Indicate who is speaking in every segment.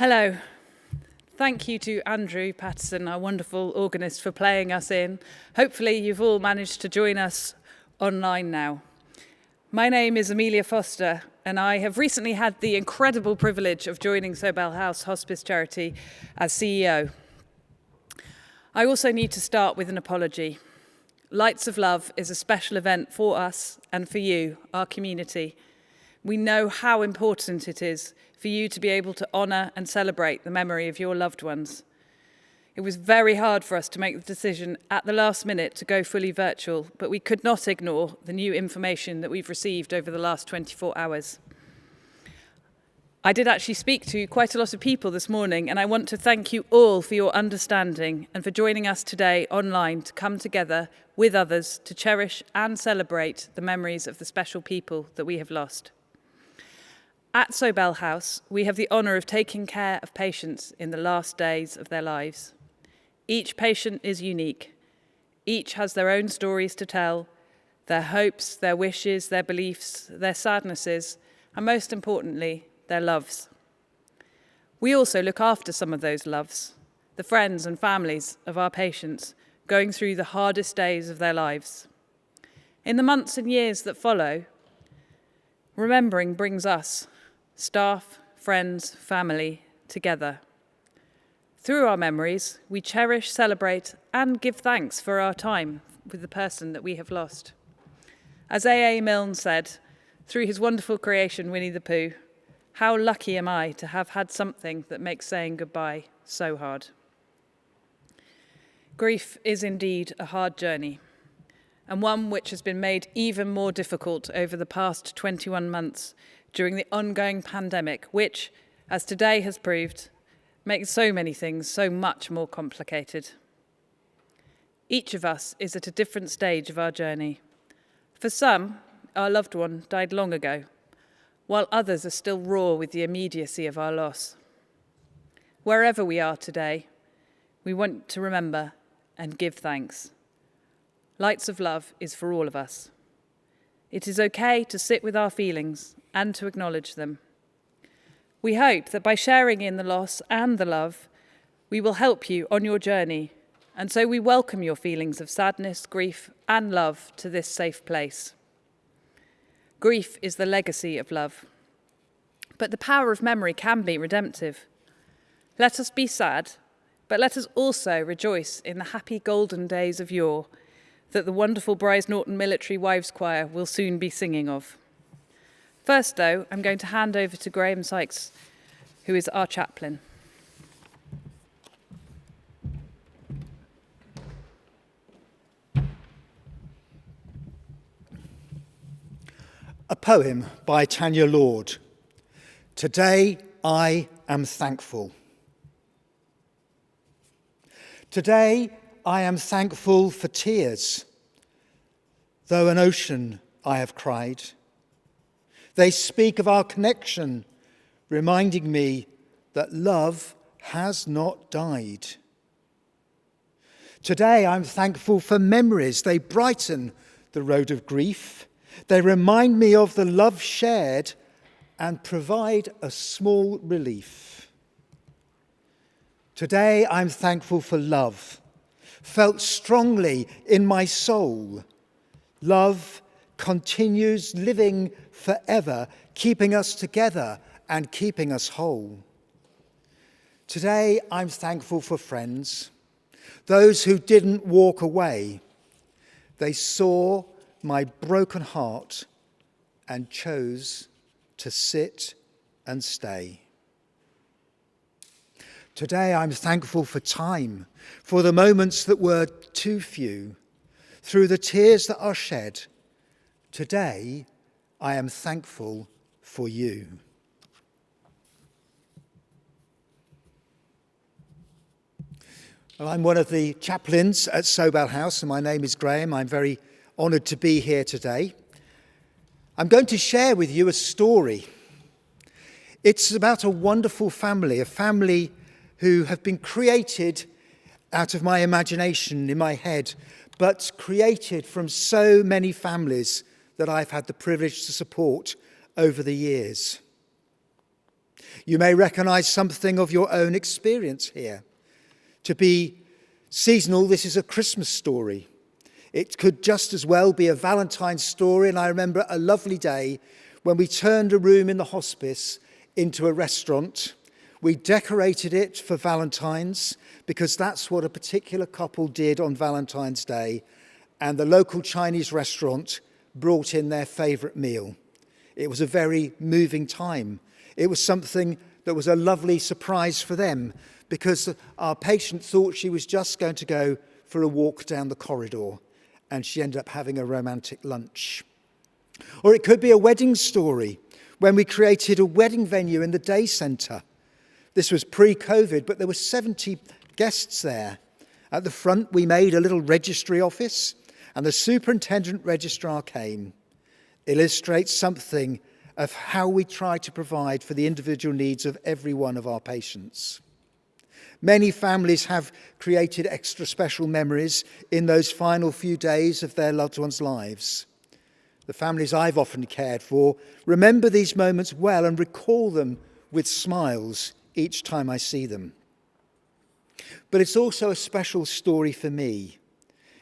Speaker 1: Hello. Thank you to Andrew Patterson, our wonderful organist, for playing us in. Hopefully you've all managed to join us online now. My name is Amelia Foster, and I have recently had the incredible privilege of joining Sobel House Hospice Charity as CEO. I also need to start with an apology. Lights of Love is a special event for us and for you, our community. We know how important it is for you to be able to honour and celebrate the memory of your loved ones. It was very hard for us to make the decision at the last minute to go fully virtual, but we could not ignore the new information that we've received over the last 24 hours. I did actually speak to quite a lot of people this morning, and I want to thank you all for your understanding and for joining us today online to come together with others to cherish and celebrate the memories of the special people that we have lost. At Sobel House, we have the honour of taking care of patients in the last days of their lives. Each patient is unique. Each has their own stories to tell, their hopes, their wishes, their beliefs, their sadnesses, and most importantly, their loves. We also look after some of those loves, the friends and families of our patients going through the hardest days of their lives. In the months and years that follow, remembering brings us, staff, friends, family, together. Through our memories, we cherish, celebrate, and give thanks for our time with the person that we have lost. As A.A. Milne said, through his wonderful creation, Winnie the Pooh, how lucky am I to have had something that makes saying goodbye so hard. Grief is indeed a hard journey, and one which has been made even more difficult over the past 21 months during the ongoing pandemic, which, as today has proved, makes so many things so much more complicated. Each of us is at a different stage of our journey. For some, our loved one died long ago, while others are still raw with the immediacy of our loss. Wherever we are today, we want to remember and give thanks. Lights of Love is for all of us. It is okay to sit with our feelings and to acknowledge them. We hope that by sharing in the loss and the love, we will help you on your journey, and so we welcome your feelings of sadness, grief, and love to this safe place. Grief is the legacy of love, but the power of memory can be redemptive. Let us be sad, but let us also rejoice in the happy golden days of yore that the wonderful Bryce Norton Military Wives Choir will soon be singing of. First, though, I'm going to hand over to Graham Sykes, who is our chaplain.
Speaker 2: A poem by Tanya Lord. Today I am thankful. Today I am thankful for tears, though an ocean I have cried. They speak of our connection, reminding me that love has not died. Today I'm thankful for memories. They brighten the road of grief. They remind me of the love shared and provide a small relief. Today I'm thankful for love, felt strongly in my soul. Love continues living forever, keeping us together and keeping us whole. Today I'm thankful for friends, those who didn't walk away. They saw my broken heart and chose to sit and stay. Today I'm thankful for time, for the moments that were too few, through the tears that are shed. Today I am thankful for you. Well, I'm one of the chaplains at Sobel House, and my name is Graham. I'm very honoured to be here today. I'm going to share with you a story. It's about a wonderful family, a family who have been created out of my imagination in my head, but created from so many families that I've had the privilege to support over the years. You may recognise something of your own experience here. To be seasonal, this is a Christmas story. It could just as well be a Valentine's story, and I remember a lovely day when we turned a room in the hospice into a restaurant. We decorated it for Valentine's because that's what a particular couple did on Valentine's Day, and the local Chinese restaurant brought in their favourite meal. It was a very moving time. It was something that was a lovely surprise for them because our patient thought she was just going to go for a walk down the corridor, and she ended up having a romantic lunch. Or it could be a wedding story when we created a wedding venue in the day centre. This was pre-COVID, but there were 70 guests there. At the front, we made a little registry office, and the superintendent registrar came. Illustrates something of how we try to provide for the individual needs of every one of our patients. Many families have created extra special memories in those final few days of their loved ones' lives. The families I've often cared for remember these moments well and recall them with smiles each time I see them. But it's also a special story for me.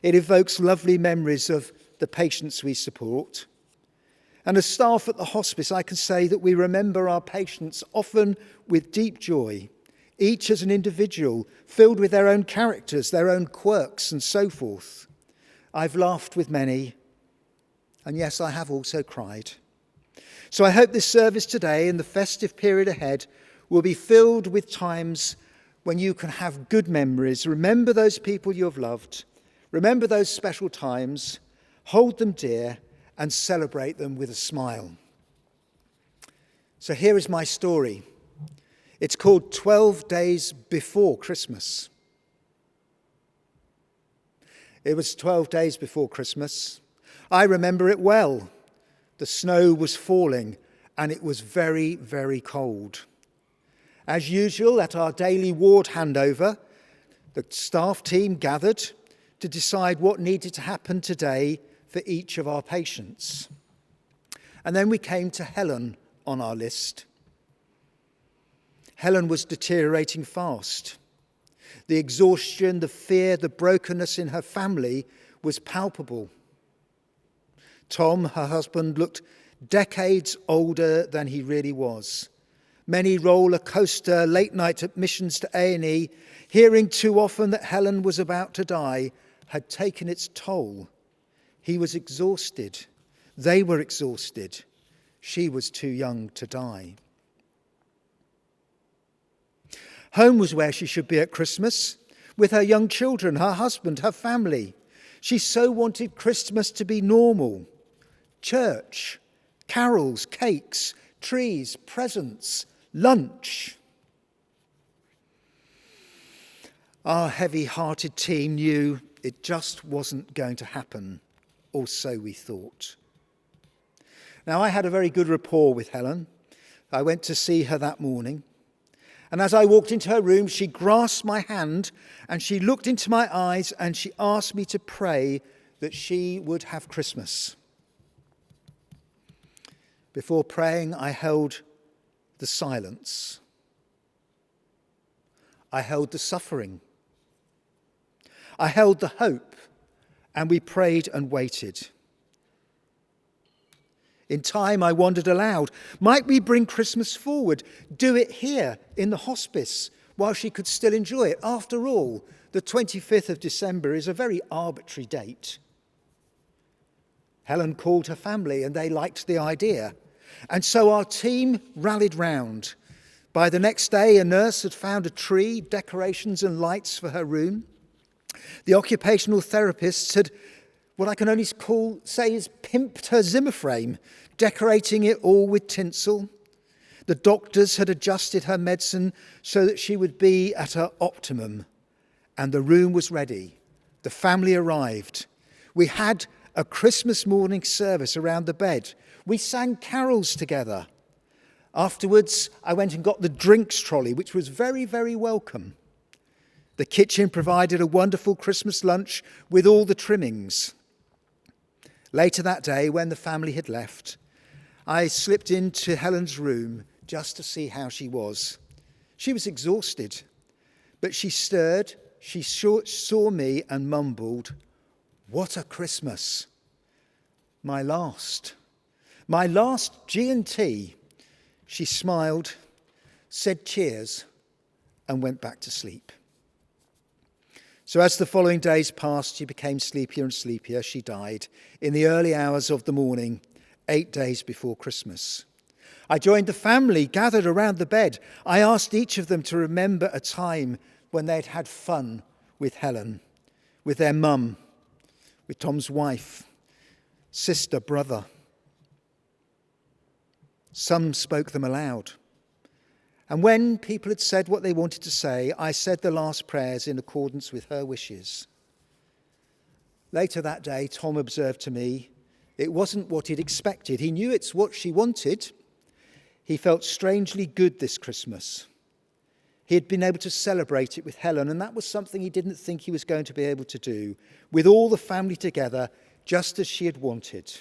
Speaker 2: It evokes lovely memories of the patients we support. And as staff at the hospice, I can say that we remember our patients often with deep joy, each as an individual, filled with their own characters, their own quirks, and so forth. I've laughed with many, and yes, I have also cried. So I hope this service today and the festive period ahead will be filled with times when you can have good memories, remember those people you have loved, remember those special times, hold them dear, and celebrate them with a smile. So here is my story. It's called 12 Days Before Christmas. It was 12 days before Christmas. I remember it well. The snow was falling and it was very, very cold. As usual, at our daily ward handover, the staff team gathered to decide what needed to happen today for each of our patients. And then we came to Helen on our list. Helen was deteriorating fast. The exhaustion, the fear, the brokenness in her family was palpable. Tom, her husband, looked decades older than he really was. Many roller coaster late night admissions to A&E, hearing too often that Helen was about to die, had taken its toll. He was exhausted. They were exhausted. She was too young to die. Home was where she should be at Christmas, with her young children, her husband, her family. She so wanted Christmas to be normal. Church, carols, cakes, trees, presents, lunch. Our heavy-hearted team knew it just wasn't going to happen, or so we thought. Now, I had a very good rapport with Helen. I went to see her that morning. And as I walked into her room, she grasped my hand and she looked into my eyes and she asked me to pray that she would have Christmas. Before praying, I held the silence. I held the suffering. I held the hope, and we prayed and waited. In time, I wondered aloud, might we bring Christmas forward, do it here in the hospice while she could still enjoy it? After all, the 25th of December is a very arbitrary date. Helen called her family and they liked the idea. And so our team rallied round. By the next day, a nurse had found a tree, decorations and lights for her room. The occupational therapists had, what I can only say is pimped her Zimmer frame, decorating it all with tinsel. The doctors had adjusted her medicine so that she would be at her optimum. And the room was ready. The family arrived. We had a Christmas morning service around the bed. We sang carols together. Afterwards, I went and got the drinks trolley, which was very, very welcome. The kitchen provided a wonderful Christmas lunch with all the trimmings. Later that day, when the family had left, I slipped into Helen's room, just to see how she was. She was exhausted, but she stirred, she saw me and mumbled, "What a Christmas! My last G&T." She smiled, said cheers, and went back to sleep. So as the following days passed, she became sleepier and sleepier. She died in the early hours of the morning, 8 days before Christmas. I joined the family gathered around the bed. I asked each of them to remember a time when they'd had fun with Helen, with their mum, with Tom's wife, sister, brother. Some spoke them aloud. And when people had said what they wanted to say, I said the last prayers in accordance with her wishes. Later that day, Tom observed to me, it wasn't what he'd expected. He knew it's what she wanted. He felt strangely good this Christmas. He had been able to celebrate it with Helen, and that was something he didn't think he was going to be able to do, with all the family together, just as she had wanted.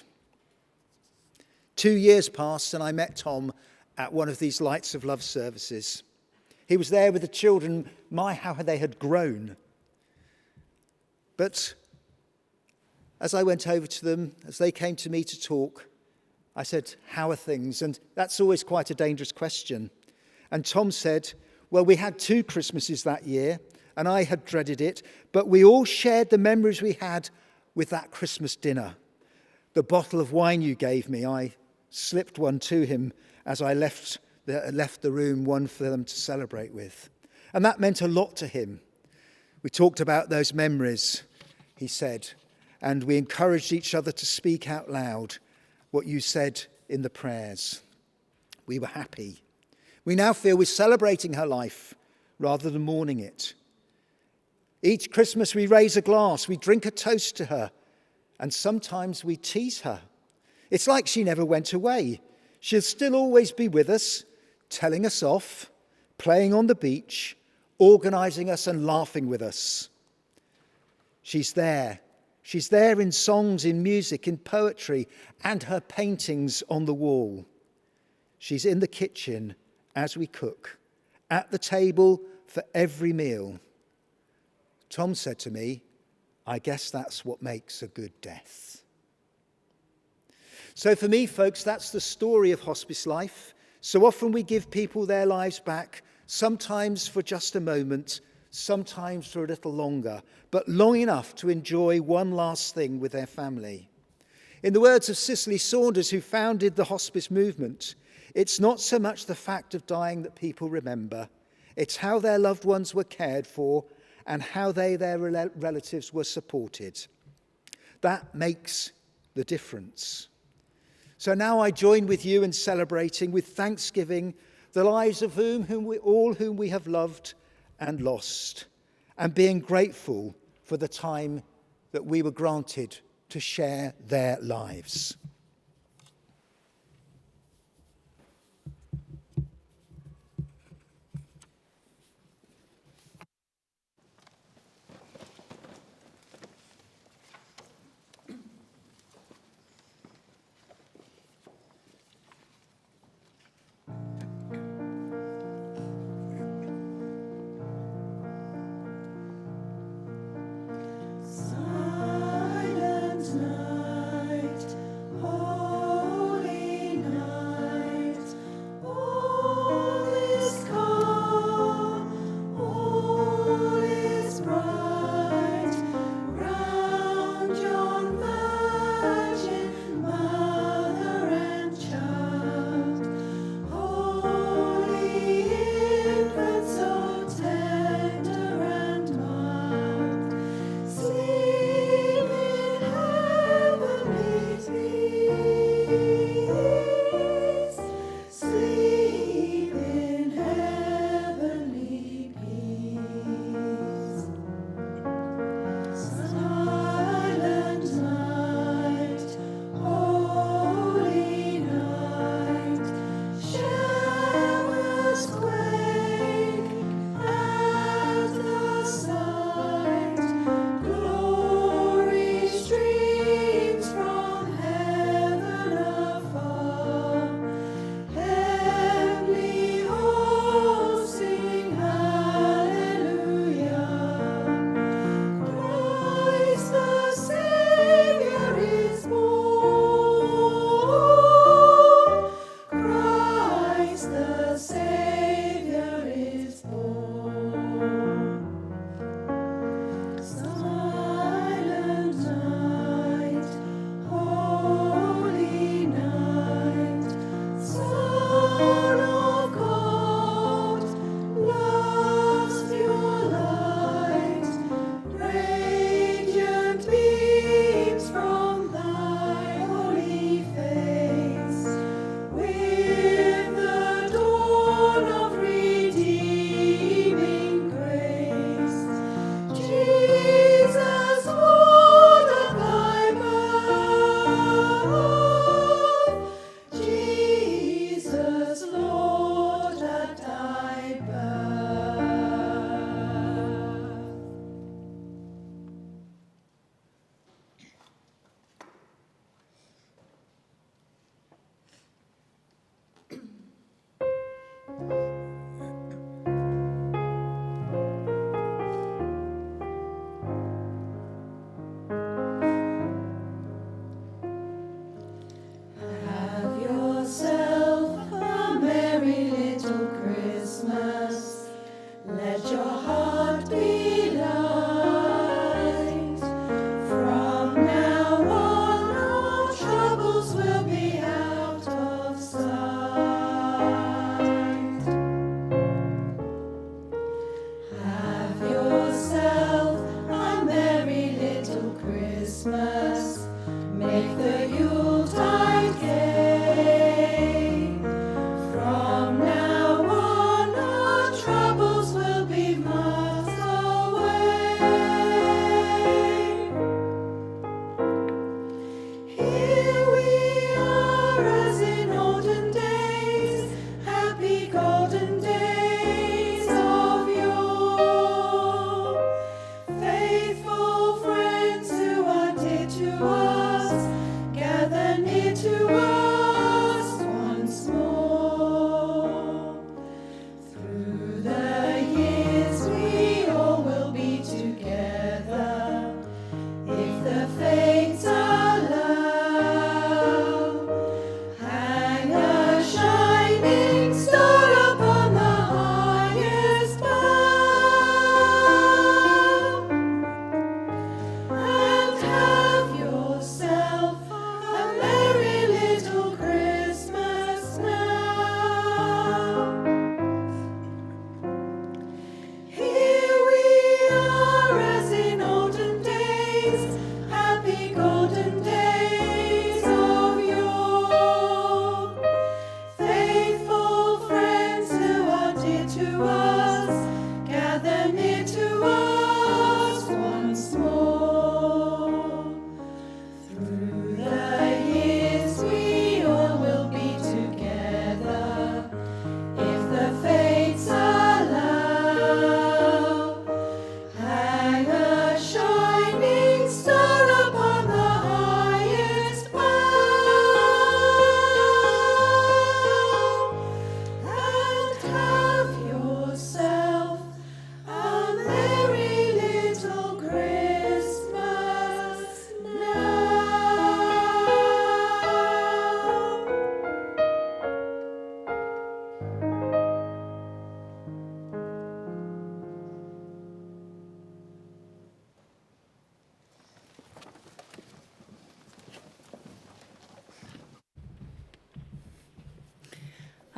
Speaker 2: 2 years passed, and I met Tom at one of these Lights of Love services. He was there with the children. My, how they had grown. But as I went over to them, as they came to me to talk, I said, "How are things?" And that's always quite a dangerous question. And Tom said, "Well, we had 2 Christmases that year, and I had dreaded it, but we all shared the memories we had with that Christmas dinner. The bottle of wine you gave me, I slipped one to him as I left the room, one for them to celebrate with. And that meant a lot to him. We talked about those memories," he said, "and we encouraged each other to speak out loud what you said in the prayers. We were happy. We now feel we're celebrating her life rather than mourning it. Each Christmas we raise a glass, we drink a toast to her, and sometimes we tease her. It's like she never went away. She'll still always be with us, telling us off, playing on the beach, organising us and laughing with us. She's there. She's there in songs, in music, in poetry, and her paintings on the wall. She's in the kitchen as we cook, at the table for every meal." Tom said to me, "I guess that's what makes a good death." So for me, folks, that's the story of hospice life. So often we give people their lives back, sometimes for just a moment, sometimes for a little longer, but long enough to enjoy one last thing with their family. In the words of Cicely Saunders, who founded the hospice movement, it's not so much the fact of dying that people remember, it's how their loved ones were cared for and how their relatives were supported. That makes the difference. So now I join with you in celebrating with thanksgiving the lives of all whom we have loved and lost, and being grateful for the time that we were granted to share their lives.
Speaker 3: Silent night,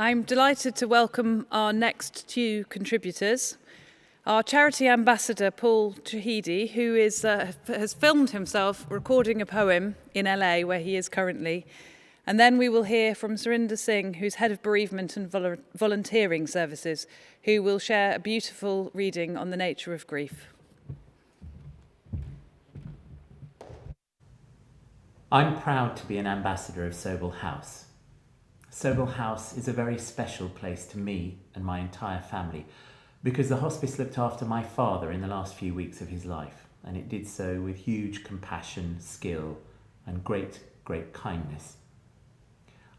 Speaker 1: I'm delighted to welcome our next two contributors. Our charity ambassador, Paul Chahidi, who has filmed himself recording a poem in LA, where he is currently. And then we will hear from Surinder Singh, who's head of bereavement and volunteering services, who will share a beautiful reading on the nature of grief.
Speaker 3: I'm proud to be an ambassador of Sobel House. Sobel House is a very special place to me and my entire family because the hospice looked after my father in the last few weeks of his life, and it did so with huge compassion, skill, and great kindness.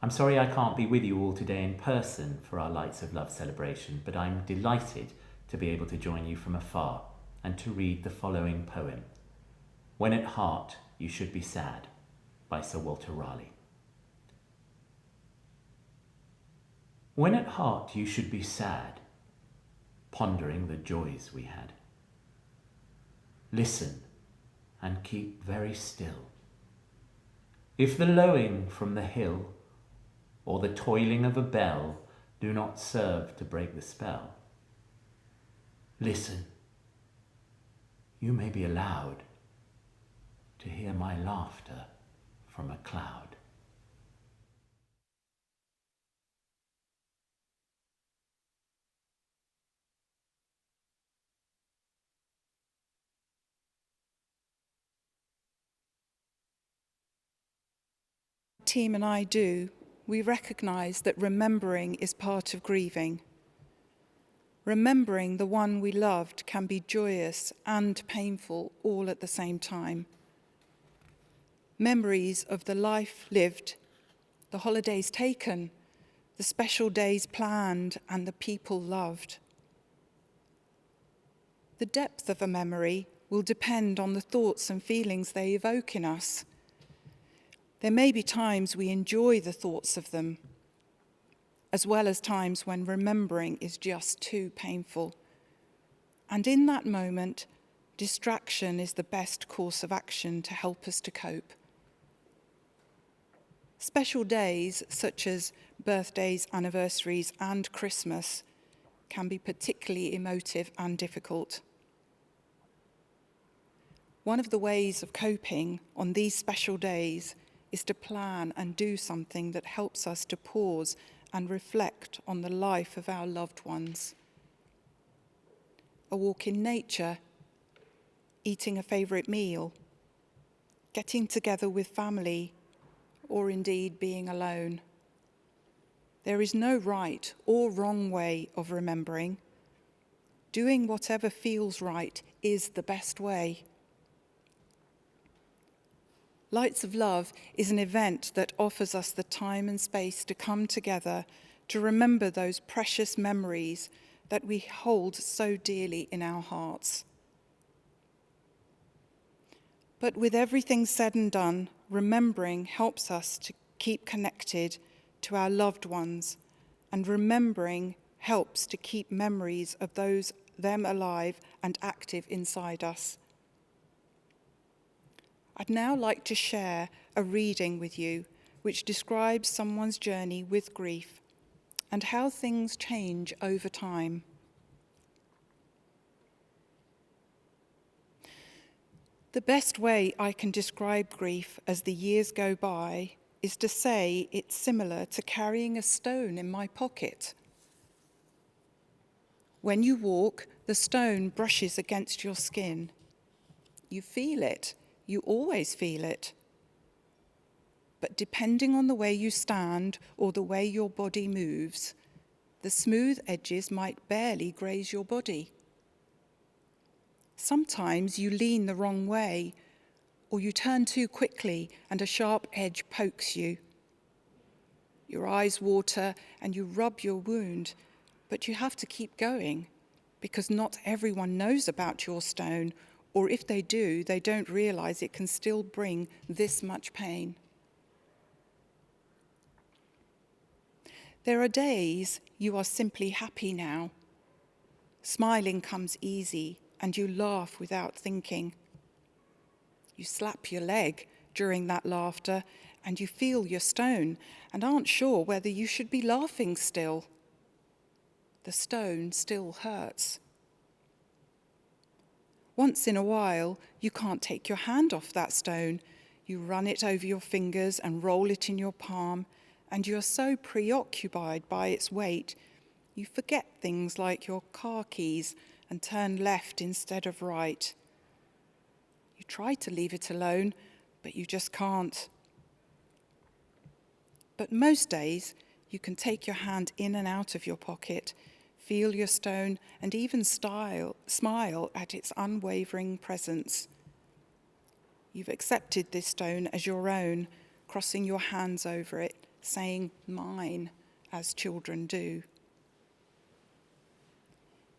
Speaker 3: I'm sorry I can't be with you all today in person for our Lights of Love celebration, but I'm delighted to be able to join you from afar and to read the following poem, When at Heart You Should Be Sad, by Sir Walter Raleigh. When at heart you should be sad, pondering the joys we had, listen and keep very still. If the lowing from the hill or the tolling of a bell do not serve to break the spell, listen. You may be allowed to hear my laughter from a cloud.
Speaker 4: Team and I do, we recognise that remembering is part of grieving. Remembering the one we loved can be joyous and painful all at the same time. Memories of the life lived, the holidays taken, the special days planned, and the people loved. The depth of a memory will depend on the thoughts and feelings they evoke in us. There may be times we enjoy the thoughts of them, as well as times when remembering is just too painful. And in that moment, distraction is the best course of action to help us to cope. Special days, such as birthdays, anniversaries, and Christmas, can be particularly emotive and difficult. One of the ways of coping on these special days is to plan and do something that helps us to pause and reflect on the life of our loved ones. A walk in nature, eating a favourite meal, getting together with family, or indeed being alone. There is no right or wrong way of remembering. Doing whatever feels right is the best way. Lights of Love is an event that offers us the time and space to come together to remember those precious memories that we hold so dearly in our hearts. But with everything said and done, remembering helps us to keep connected to our loved ones, and remembering helps to keep memories of them alive and active inside us. I'd now like to share a reading with you which describes someone's journey with grief and how things change over time. The best way I can describe grief as the years go by is to say it's similar to carrying a stone in my pocket. When you walk, the stone brushes against your skin. You feel it. You always feel it. But depending on the way you stand or the way your body moves, the smooth edges might barely graze your body. Sometimes you lean the wrong way, or you turn too quickly and a sharp edge pokes you. Your eyes water and you rub your wound, but you have to keep going because not everyone knows about your stone, or if they do, they don't realize it can still bring this much pain. There are days you are simply happy now. Smiling comes easy and you laugh without thinking. You slap your leg during that laughter and you feel your stone and aren't sure whether you should be laughing still. The stone still hurts. Once in a while, you can't take your hand off that stone. You run it over your fingers and roll it in your palm, and you're so preoccupied by its weight, you forget things like your car keys and turn left instead of right. You try to leave it alone, but you just can't. But most days, you can take your hand in and out of your pocket, feel your stone, and even smile at its unwavering presence. You've accepted this stone as your own, crossing your hands over it, saying, "Mine," as children do.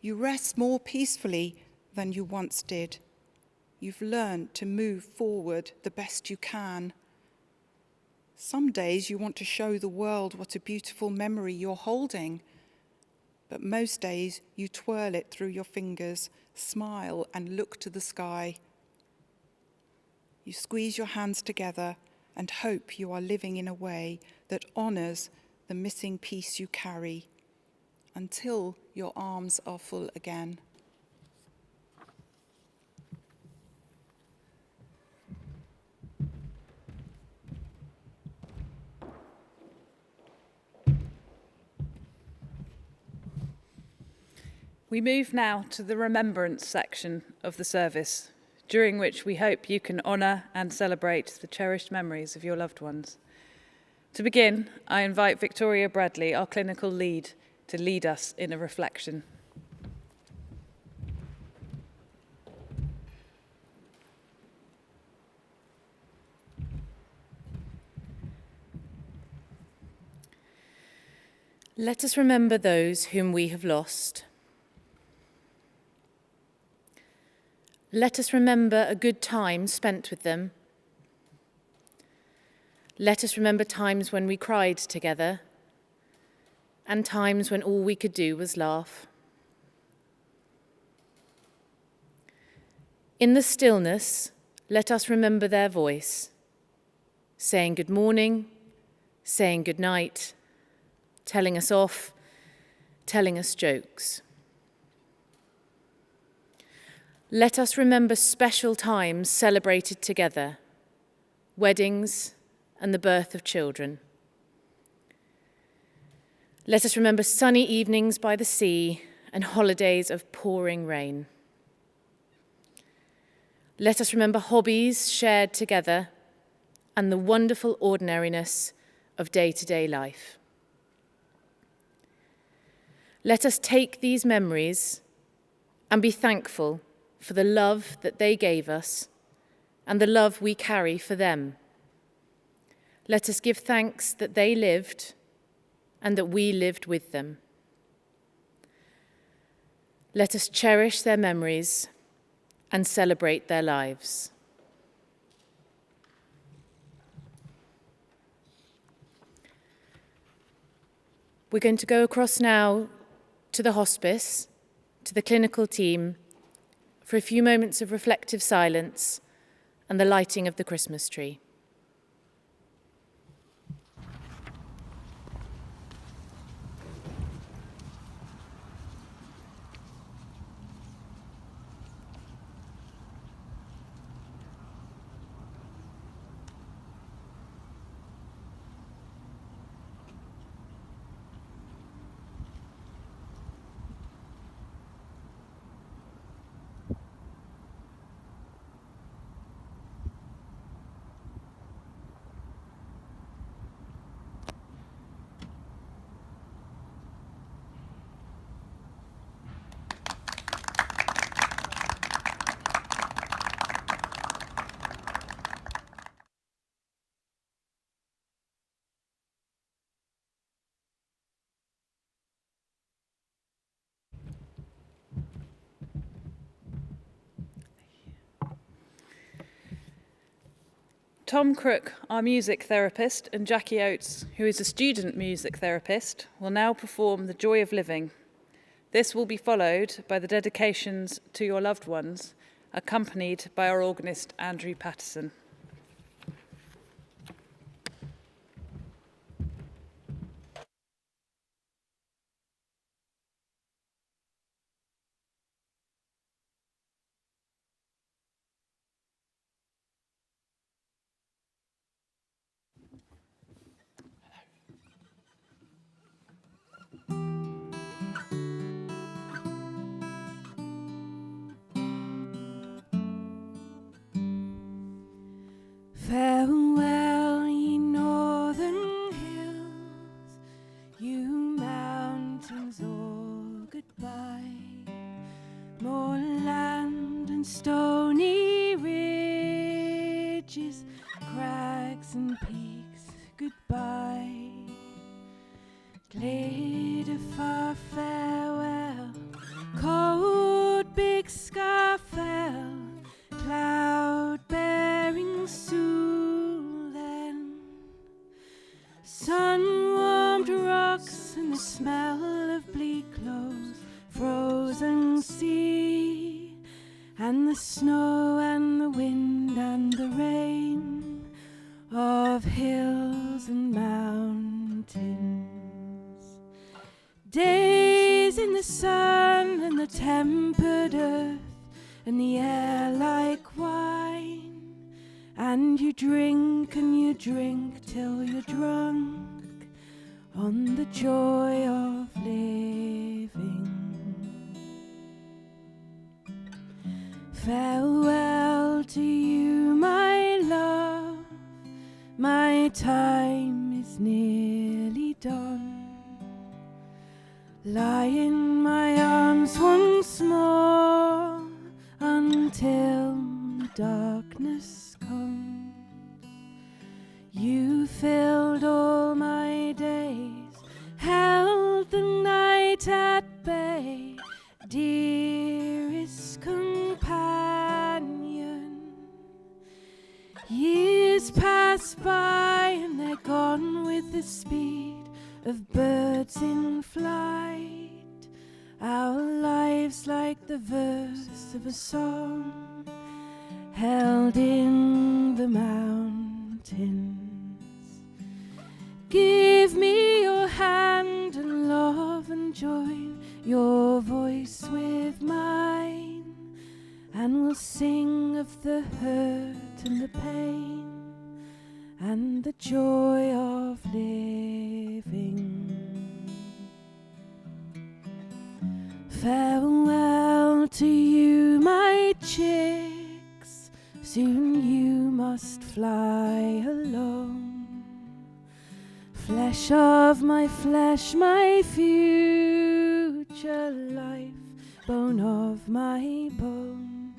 Speaker 4: You rest more peacefully than you once did. You've learned to move forward the best you can. Some days you want to show the world what a beautiful memory you're holding, but most days you twirl it through your fingers, smile and look to the sky. You squeeze your hands together and hope you are living in a way that honors the missing piece you carry until your arms are full again.
Speaker 1: We move now to the remembrance section of the service, during which we hope you can honour and celebrate the cherished memories of your loved ones. To begin, I invite Victoria Bradley, our clinical lead, to lead us in a reflection.
Speaker 5: Let us remember those whom we have lost. Let us remember a good time spent with them. Let us remember times when we cried together and times when all we could do was laugh. In the stillness, let us remember their voice, saying good morning, saying good night, telling us off, telling us jokes. Let us remember special times celebrated together, weddings and the birth of children. Let us remember sunny evenings by the sea and holidays of pouring rain. Let us remember hobbies shared together and the wonderful ordinariness of day-to-day life. Let us take these memories and be thankful for the love that they gave us and the love we carry for them. Let us give thanks that they lived and that we lived with them. Let us cherish their memories and celebrate their lives. We're going to go across now to the hospice, to the clinical team, for a few moments of reflective silence and the lighting of the Christmas tree.
Speaker 1: Tom Crook, our music therapist, and Jackie Oates, who is a student music therapist, will now perform The Joy of Living. This will be followed by the dedications to your loved ones, accompanied by our organist, Andrew Patterson.
Speaker 6: You mountains all goodbye, moorland and stony ridges, crags and peaks goodbye. Glade a far farewell, cold big scar fell, cloud bearing soon then. Sun-warmed rocks and the smell of bleak clothes, frozen sea, and the snow and the wind and the rain of hills and mountains. Days in the sun and the tempered earth and the air like wine, and you drink till you're drunk on the joy of living. Farewell to you, my love, my time is nearly done. Lie in my arms once more until the darkness comes. You filled all my days, held the night at bay, dearest companion. Years pass by and they're gone with the speed of birds in flight. Our lives like the verse of a song held in the mountains. Give me your hand and love and join your voice with mine, and we'll sing of the hurt and the pain and the joy of living. Farewell to you, my chicks, soon you must fly alone. Flesh of my flesh, my future life, bone of my bone.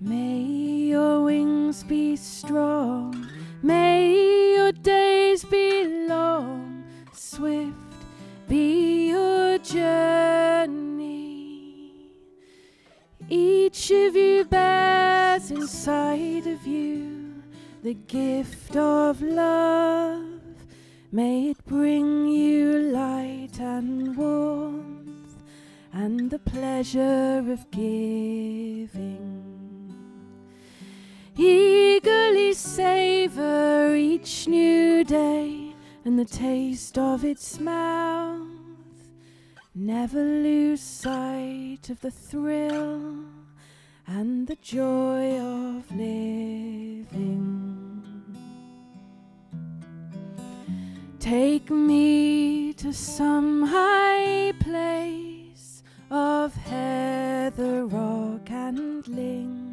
Speaker 6: May your wings be strong, may your days be long, swift be your journey. Each of you bears inside of you the gift of love. May it bring you light and warmth and the pleasure of giving. Eagerly savor each new day and the taste of its mouth. Never lose sight of the thrill and the joy of living. Take me to some high place of heather, rock and ling.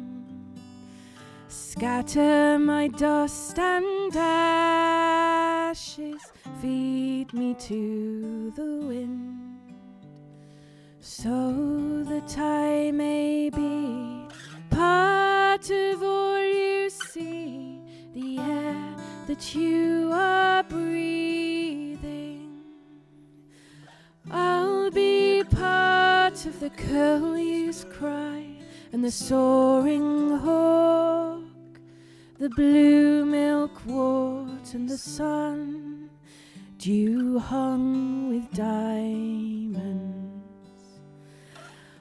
Speaker 6: Scatter my dust and ashes, feed me to the wind, so that I may be part of all you see, the air that you are breathing. I'll be part of the curlew's cry and the soaring hawk, the blue milkwort and the sun, dew hung with diamonds.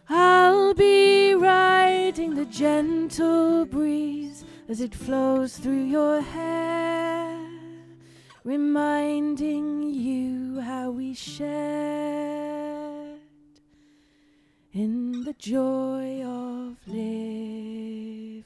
Speaker 6: I'll be riding the gentle breeze as it flows through your hair, reminding you how we shared in the joy of living.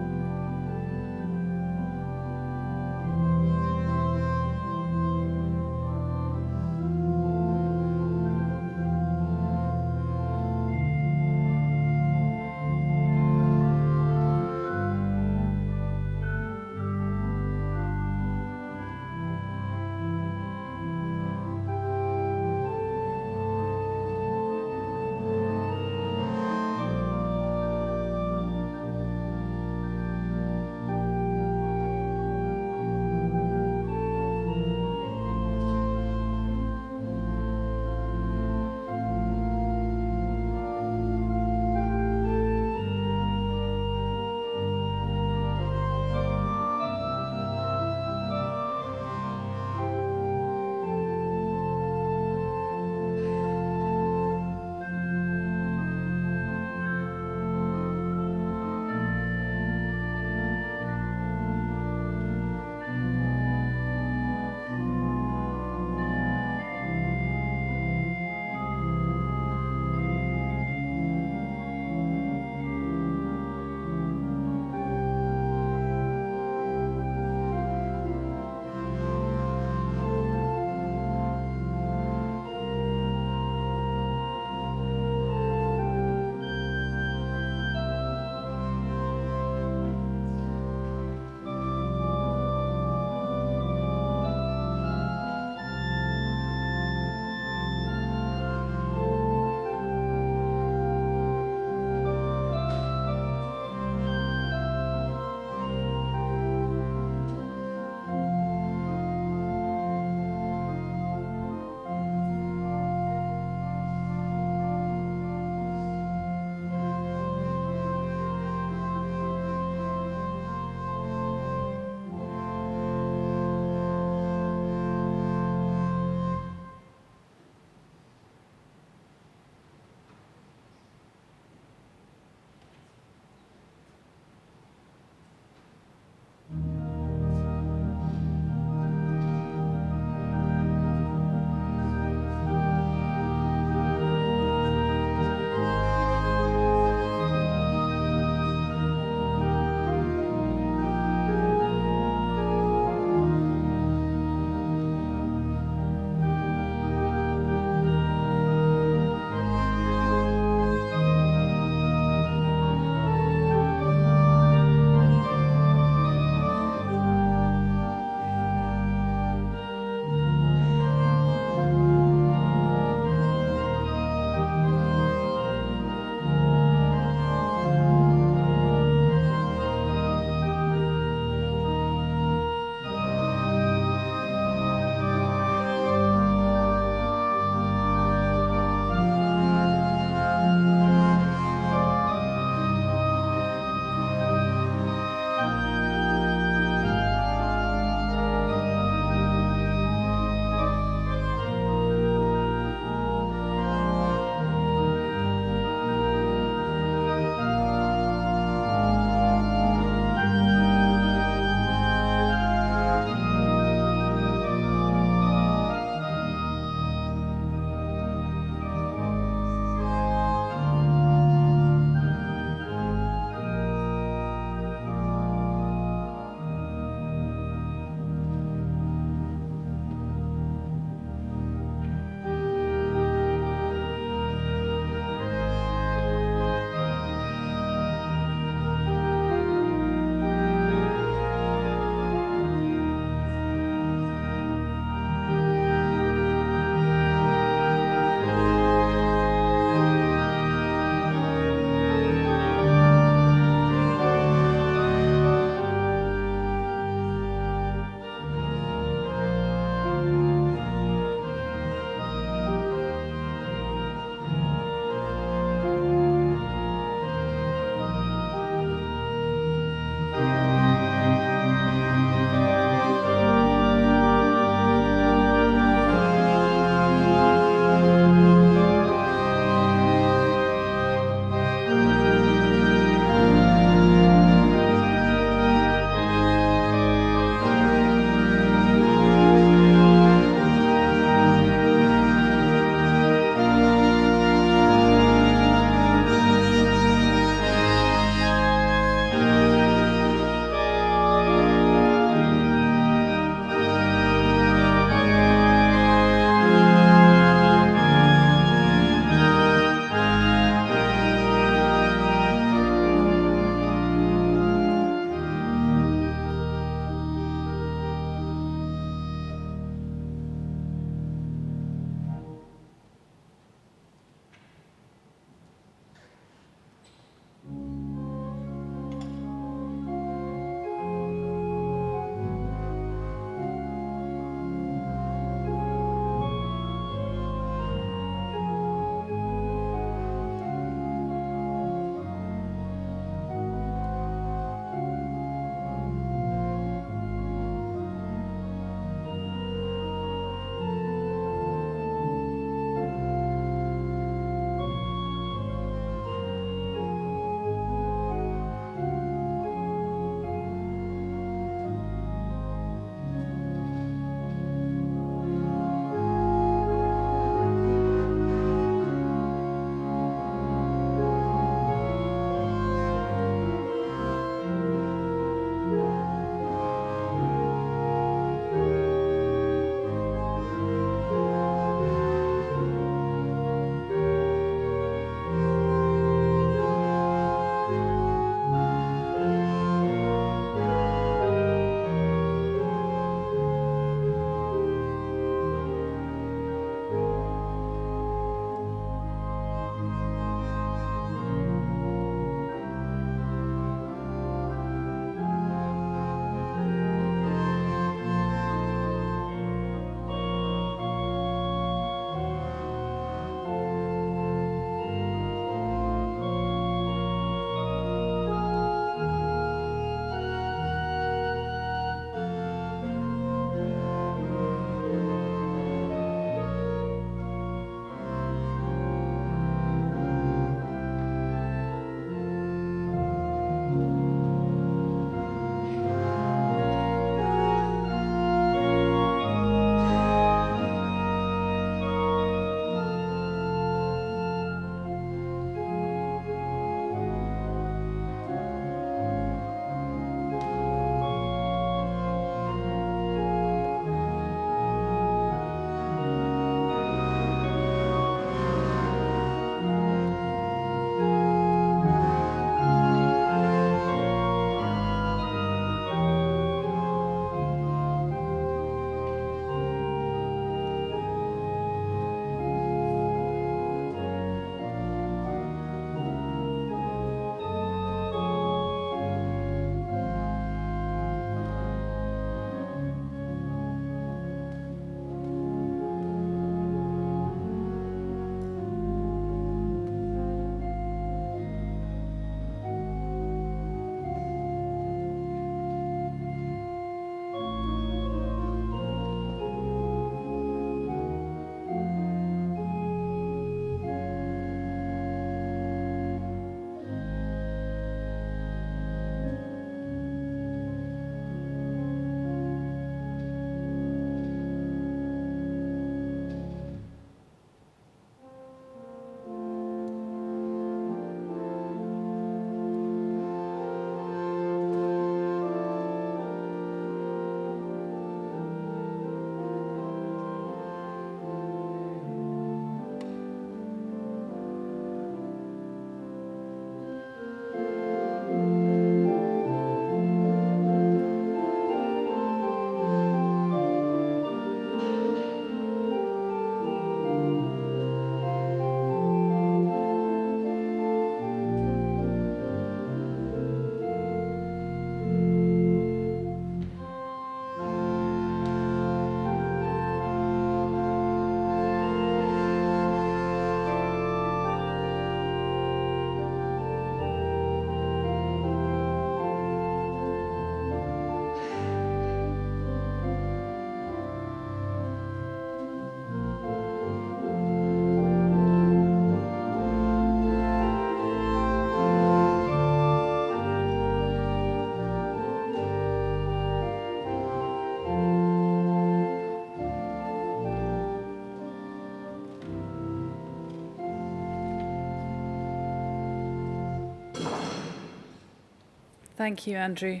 Speaker 1: Thank you, Andrew.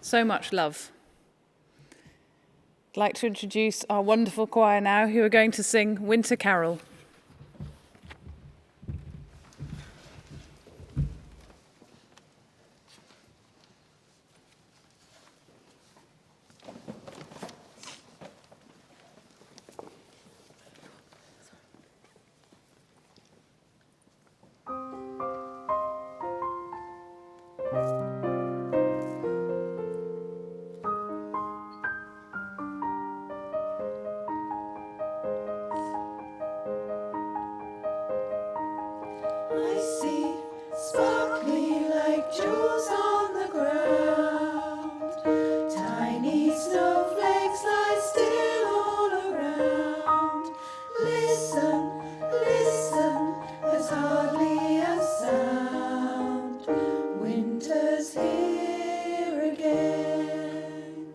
Speaker 1: So much love. I'd like to introduce our wonderful choir now, who are going to sing Winter Carol.
Speaker 6: I see sparkling like jewels on the ground. Tiny snowflakes lie still all around. Listen, listen, there's hardly a sound. Winter's here again.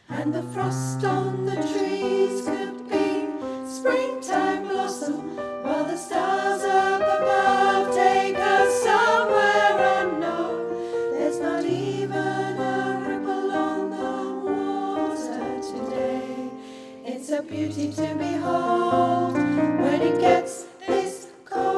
Speaker 6: And the frost on the trees could be springtime blossom, while the stars up above take us somewhere unknown. There's not even a ripple on the water today. It's a beauty to behold when it gets this cold.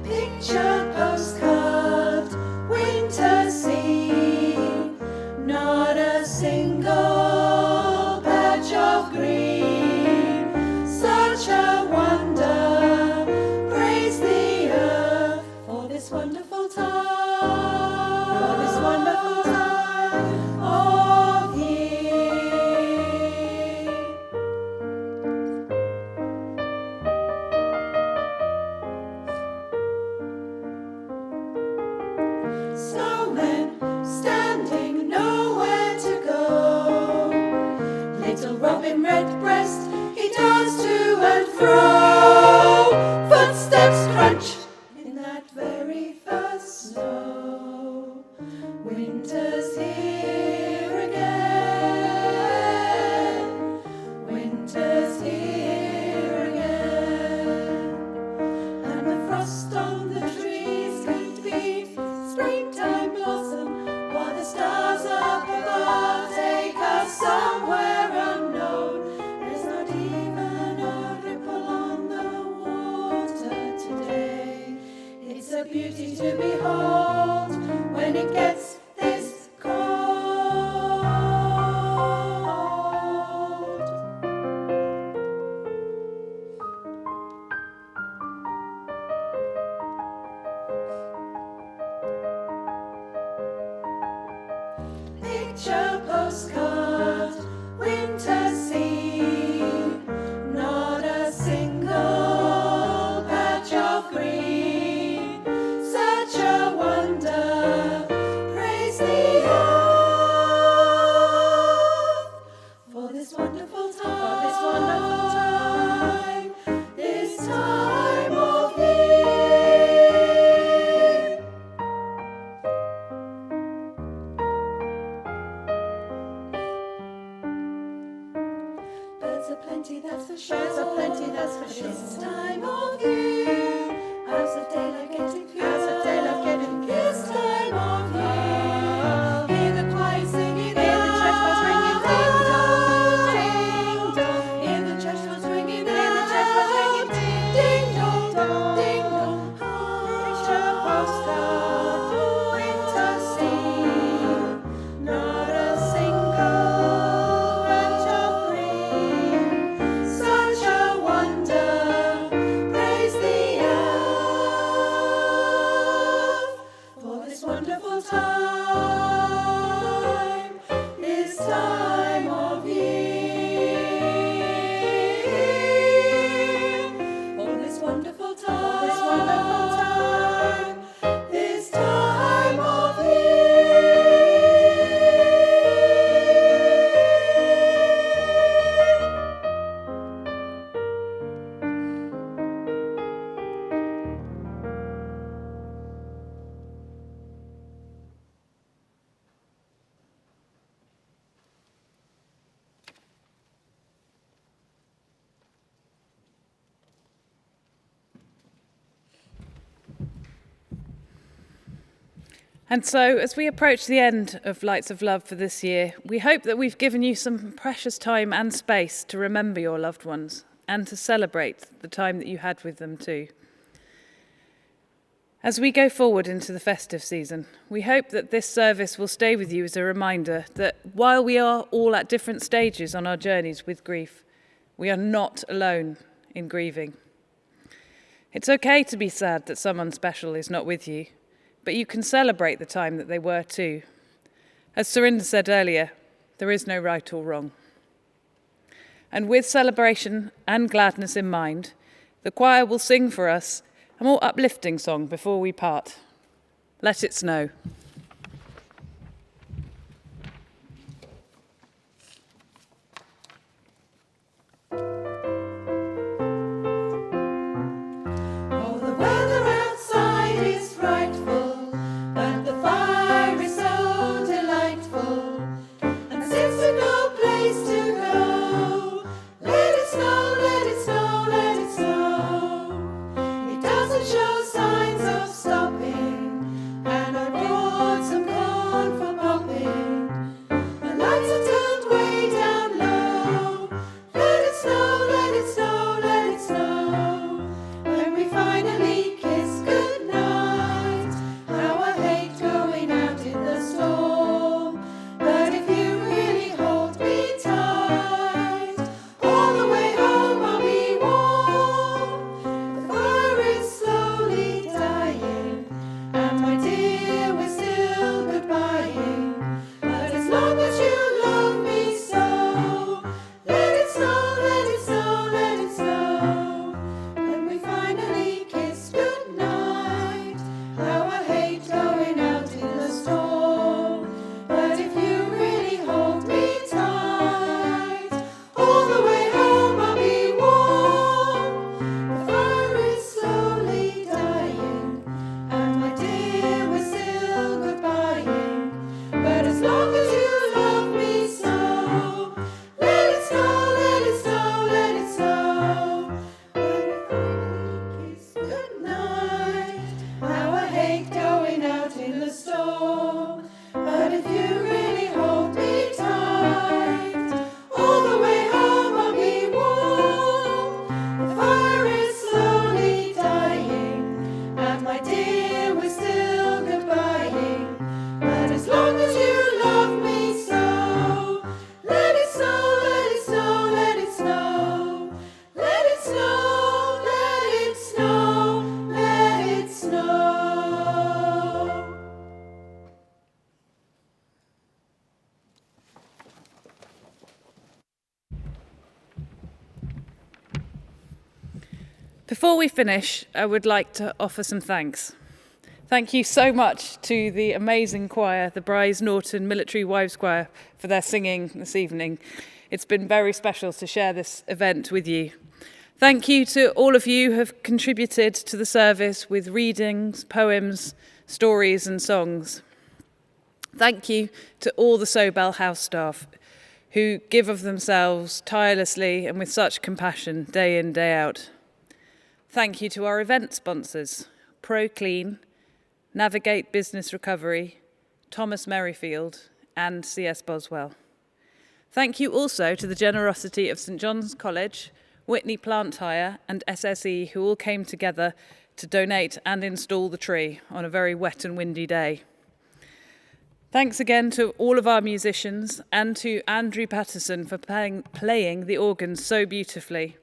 Speaker 6: Picture postcard, winter scene, not a single patch of green. Such a wonder, praise the earth for this wonderful time, for this wonderful time of year. Snowman standing nowhere to go. Little Robin Redbreast, he does to and fro. Footsteps crunch in that very first snow. Winter's here again. Winter's here again. And the frost on the trees could be springtime blossom, while the stars up above take us somewhere unknown. There's not even a ripple on the water today. It's a beauty to behold when it gets this cold. Picture postcard, winter scene, not a single patch of green. Such a wonder, praise the earth for this wonderful time, this time of year.
Speaker 1: And so, as we approach the end of Lights of Love for this year, we hope that we've given you some precious time and space to remember your loved ones and to celebrate the time that you had with them too. As we go forward into the festive season, we hope that this service will stay with you as a reminder that while we are all at different stages on our journeys with grief, we are not alone in grieving. It's okay to be sad that someone special is not with you, but you can celebrate the time that they were too. As Surinder said earlier, there is no right or wrong. And with celebration and gladness in mind, the choir will sing for us a more uplifting song before we part. Let It Snow.
Speaker 6: Oh, the weather outside is frightful, but the fire is so delightful, and since there's no place to go, let it snow, let it snow, let it snow. It doesn't show signs of stopping, and I brought some corn for popping. The lights are turned way down low. Let it snow, let it snow, let it snow. When we finally kiss goodnight, how I hate going out in the storm. But if you really hold me tight, all the way home I'll be warm. The fire is slowly dying, and my dear, we're still goodbying. But as long as you love me so, let it snow, let it snow, let it snow. When we finally kiss goodnight, how I hate going out in the storm. But if you really hold me tight, all the way home I'll be warm. The fire is slowly dying, and my dear, we're still goodbying. But as long as you love me so, let it snow, let it snow, let it snow. When we finally kiss goodnight, how I hate going out in the storm. But if you really hold me tight, all the way home I'll be warm. The fire is slowly dying, and my dear, we're still goodbying. But as long as you love me so, let it snow, let it snow, let it snow. Let it snow, let it snow, let it snow.
Speaker 1: Before we finish, I would like to offer some thanks. Thank you so much to the amazing choir, the Bryce Norton Military Wives Choir, for their singing this evening. It's been very special to share this event with you. Thank you to all of you who have contributed to the service with readings, poems, stories and songs. Thank you to all the Sobel House staff who give of themselves tirelessly and with such compassion day in, day out. Thank you to our event sponsors, ProClean, Navigate Business Recovery, Thomas Merrifield and CS Boswell. Thank you also to the generosity of St John's College, Whitney Plant Hire and SSE who all came together to donate and install the tree on a very wet and windy day. Thanks again to all of our musicians and to Andrew Patterson for playing the organ so beautifully.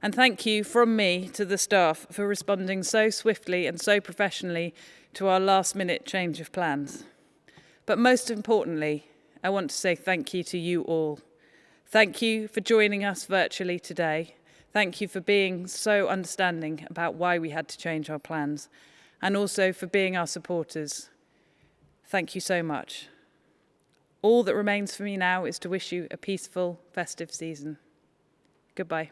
Speaker 1: And thank you from me to the staff for responding so swiftly and so professionally to our last-minute change of plans. But most importantly, I want to say thank you to you all. Thank you for joining us virtually today. Thank you for being so understanding about why we had to change our plans, and also for being our supporters. Thank you so much. All that remains for me now is to wish you a peaceful, festive season. Goodbye.